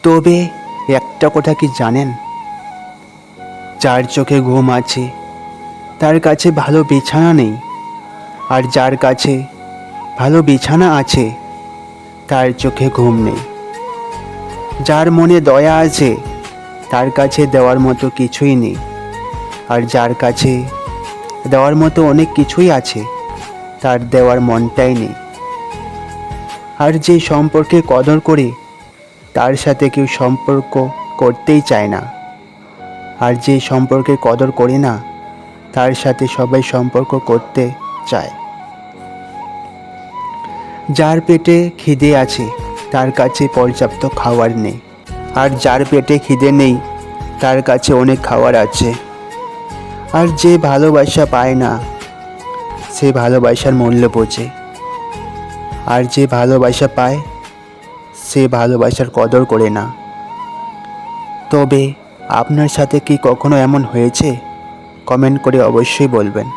তবে একটা কথা কি জানেন, যার চোখে ঘুম আছে তার কাছে ভালো বিছানা নেই, আর যার কাছে ভালো বিছানা আছে তার চোখে ঘুম নেই। যার মনে দয়া আছে তার কাছে দেওয়ার মতো কিছুই নেই, আর যার কাছে দেওয়ার মতো অনেক কিছুই আছে তার দেওয়ার মনটাই নেই। আর যে সম্পর্কে কদর করে তার সাথে কেউ সম্পর্ক করতেই চায় না, আর যে সম্পর্কে কদর করে না তার সাথে সবাই সম্পর্ক করতে চায়। যার পেটে খিদে আছে তার কাছে পর্যাপ্ত খাবার নেই, আর যার পেটে খিদে নেই তার কাছে অনেক খাবার আছে। আর যে ভালোবাসা পায় না সে ভালোবাসার মূল্য বোঝে, আর যে ভালোবাসা পায় সে ভালোবাসার কদর করে না। তবে আপনার সাথে কি কখনো এমন হয়েছে? কমেন্ট করে অবশ্যই বলবেন।